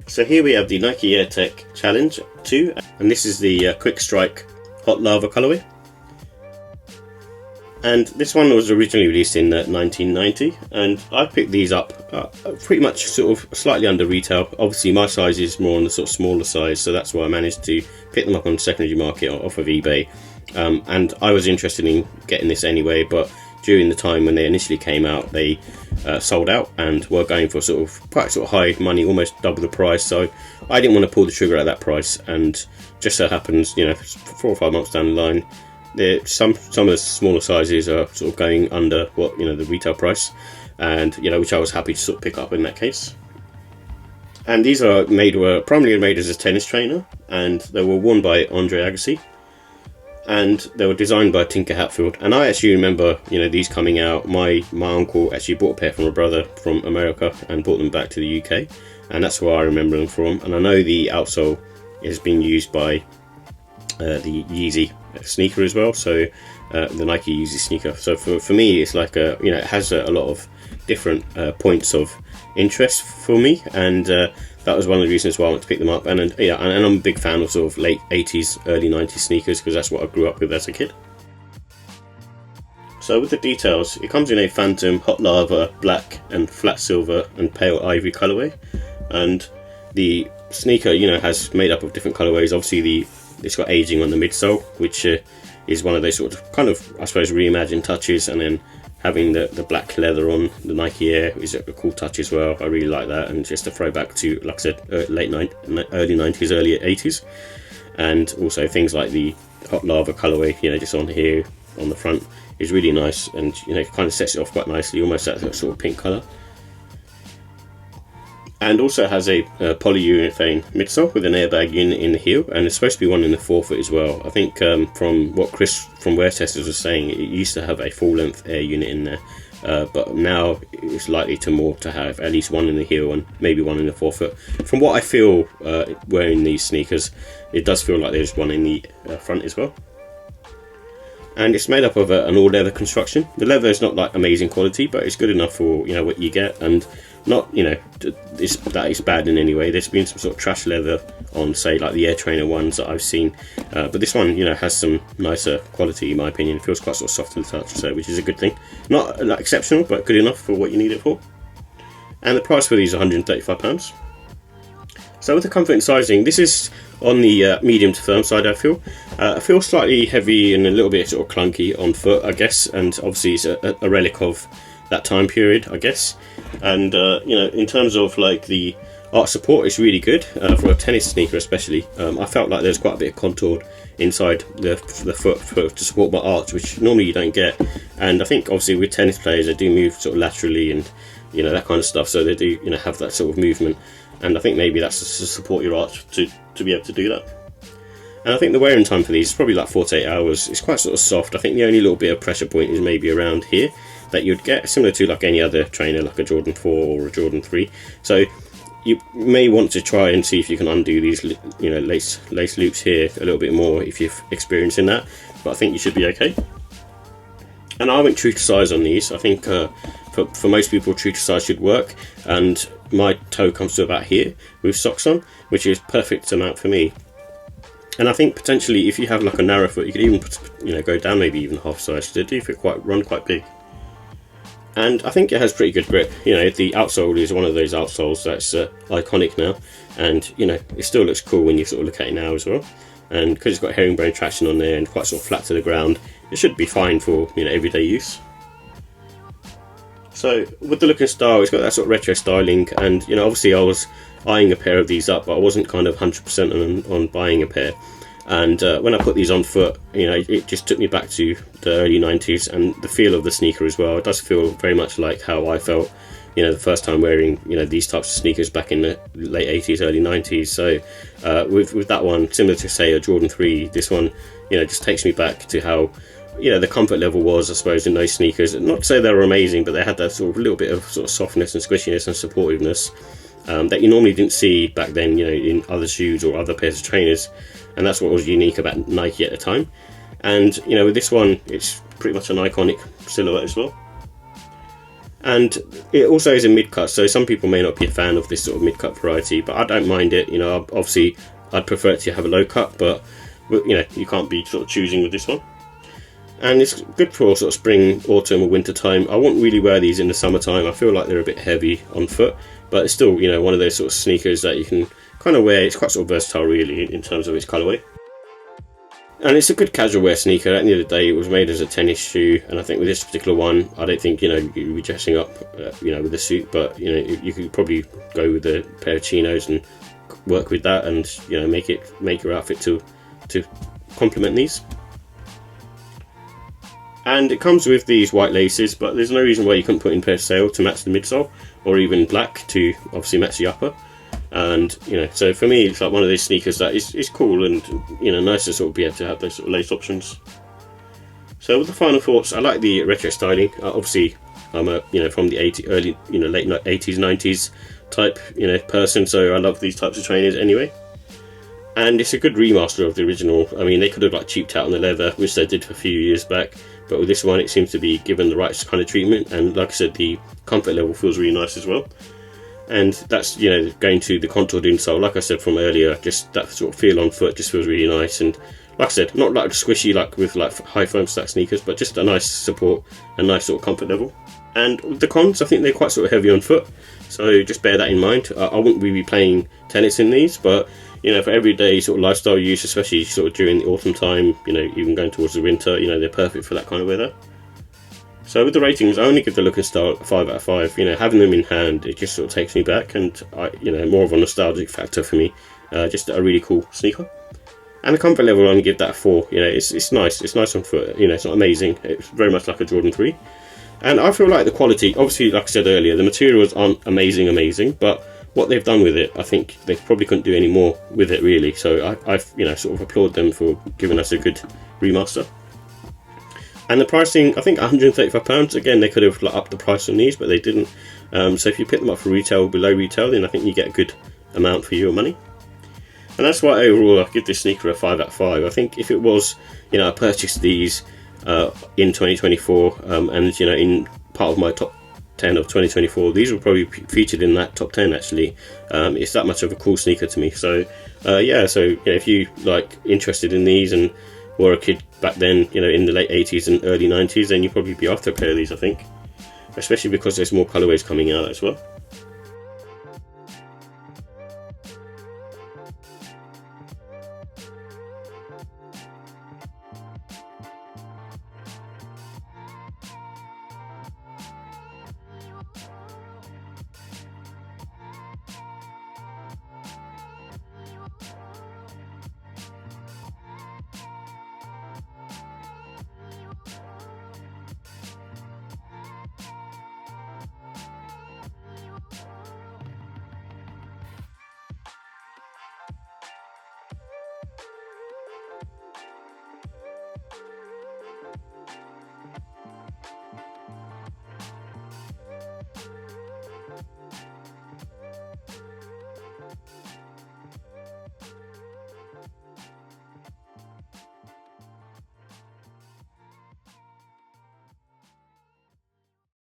So here we have the Nike Air Tech Challenge 2, and this is the Quick Strike Hot Lava colorway. And this one was originally released in 1990, and I picked these up pretty much sort of slightly under retail. Obviously my size is more on the sort of smaller size, so that's why I managed to pick them up on the secondary market off of eBay. And I was interested in getting this anyway, but during the time when they initially came out, they sold out and were going for quite high money, almost double the price. So I didn't want to pull the trigger at that price, and just so happens, 4 or 5 months down the line, some of the smaller sizes are sort of going under what the retail price, and which I was happy to sort of pick up in that case. And these were primarily made as a tennis trainer, and they were worn by Andre Agassi, and they were designed by Tinker Hatfield. And I actually remember these coming out. My uncle actually bought a pair from a brother from America and brought them back to the UK, and that's where I remember them from. And I know the outsole is being used by the Yeezy sneaker as well, so the Nike Yeezy sneaker. So for me, it's like it has a lot of different points of interest for me, and that was one of the reasons why I want to pick them up. And I'm a big fan of sort of late 80s, early 90s sneakers, because that's what I grew up with as a kid. So with the details, it comes in a Phantom, Hot Lava, Black and Flat Silver and Pale Ivory colorway, and the sneaker has made up of different colorways. Obviously it's got aging on the midsole, which is one of those sort of kind of, I suppose, reimagined touches, and then having the black leather on the Nike Air is a cool touch as well. I really like that, and just a throwback to, like I said, early 90s, early 80s. And also things like the Hot Lava colorway, just on here on the front, is really nice, and kind of sets it off quite nicely, almost that sort of pink color. And also has a polyurethane midsole with an airbag unit in the heel, and it's supposed to be one in the forefoot as well. I think from what Chris from Wear Testers was saying, it used to have a full-length air unit in there, but now it's likely to have at least one in the heel and maybe one in the forefoot. From what I feel wearing these sneakers, it does feel like there's one in the front as well. And it's made up of an all-leather construction. The leather is not like amazing quality, but it's good enough for what you get, and not that is bad in any way. There's been some sort of trash leather on, say, like the Air Trainer ones that I've seen, but this one has some nicer quality in my opinion. It feels quite sort of soft to the touch, so which is a good thing. Not exceptional, but good enough for what you need it for. And the price for these is £135. So with the comfort and sizing, this is on the medium to firm side. I feel slightly heavy and a little bit sort of clunky on foot, I guess, and obviously it's a relic of that time period, I guess. And in terms of like the arch support, it's really good for a tennis sneaker especially. I felt like there's quite a bit of contour inside the foot to support my arch, which normally you don't get. And I think obviously with tennis players, they do move sort of laterally and that kind of stuff, so they do have that sort of movement, and I think maybe that's to support your arch to be able to do that. And I think the wearing time for these is probably like 4 to 8 hours. It's quite sort of soft. I think the only little bit of pressure point is maybe around here that you'd get, similar to like any other trainer, like a Jordan 4 or a Jordan 3. So you may want to try and see if you can undo these lace loops here a little bit more if you're experiencing that, but I think you should be okay. And I went true to size on these. I think for most people, true to size should work, and my toe comes to about here with socks on, which is perfect amount for me. And I think potentially if you have like a narrow foot, you could even go down maybe even half size, because they do run quite big. And I think it has pretty good grip. The outsole is one of those outsoles that's iconic now, and it still looks cool when you sort of look at it now as well. And because it's got herringbone traction on there and quite sort of flat to the ground, it should be fine for everyday use. So with the look and style, it's got that sort of retro styling, and obviously I was eyeing a pair of these up, but I wasn't kind of 100% on buying a pair. And when I put these on foot, it just took me back to the early 90s, and the feel of the sneaker as well. It does feel very much like how I felt the first time wearing these types of sneakers back in the late 80s, early 90s. So with that one, similar to say a Jordan 3, this one just takes me back to how the comfort level was, I suppose, in those sneakers. Not to say they were amazing, but they had that sort of little bit of sort of softness and squishiness and supportiveness that you normally didn't see back then in other shoes or other pairs of trainers. And that's what was unique about Nike at the time. And with this one, it's pretty much an iconic silhouette as well. And it also is a mid-cut, so some people may not be a fan of this sort of mid-cut variety, but I don't mind it. You know, obviously I'd prefer it to have a low cut, but you know, you can't be sort of choosing with this one. And it's good for sort of spring, autumn or winter time. I won't really wear these in the summertime. I feel like they're a bit heavy on foot, but it's still, you know, one of those sort of sneakers that you can kind of wear. It's quite sort of versatile really in terms of its colourway. And it's a good casual wear sneaker. At the end of the day, it was made as a tennis shoe, and I think with this particular one, I don't think, you know, you'd be dressing up, you know, with a suit, but you know, you could probably go with a pair of chinos and work with that, and you know, make your outfit to complement these. And it comes with these white laces, but there's no reason why you couldn't put in parasail to match the midsole, or even black to obviously match the upper. And you know, so for me, it's like one of these sneakers that is cool, and you know, nice to sort of be able to have those sort of lace options. So with the final thoughts, I like the retro styling. Obviously, I'm a, you know, from the late 80s, 90s type, you know, person, so I love these types of trainers anyway. And it's a good remaster of the original. I mean, they could have like cheaped out on the leather, which they did for a few years back, but with this one, it seems to be given the right kind of treatment. And like I said, the comfort level feels really nice as well. And that's, you know, going to the contoured insole, like I said from earlier, just that sort of feel on foot just feels really nice. And like I said, not like squishy like with like high foam stack sneakers, but just a nice support and nice sort of comfort level. And with the cons, I think they're quite sort of heavy on foot, so just bear that in mind. I wouldn't really be playing tennis in these, but you know, for everyday sort of lifestyle use, especially sort of during the autumn time, you know, even going towards the winter, you know, they're perfect for that kind of weather. So with the ratings, I only give the look and style a 5 out of 5. You know, having them in hand, it just sort of takes me back, and you know, more of a nostalgic factor for me. Just a really cool sneaker. And the comfort level, I only give that a 4. You know, it's nice. It's nice on foot. You know, it's not amazing. It's very much like a Jordan 3. And I feel like the quality, obviously, like I said earlier, the materials aren't amazing, but what they've done with it, I think they probably couldn't do any more with it really. So I've you know, sort of applaud them for giving us a good remaster. And the pricing, I think £135. Again, they could have upped the price on these, but they didn't. So if you pick them up for retail, below retail, then I think you get a good amount for your money. And that's why overall I give this sneaker a 5 out of 5. I think if it was, you know, I purchased these in 2024, and you know, in part of my top 10 of 2024, these will probably be featured in that top 10 actually. It's that much of a cool sneaker to me. So yeah, so you know, if you like interested in these and were a kid back then, you know, in the late 80s and early 90s, then you'd probably be after a pair of these, I think, especially because there's more colorways coming out as well.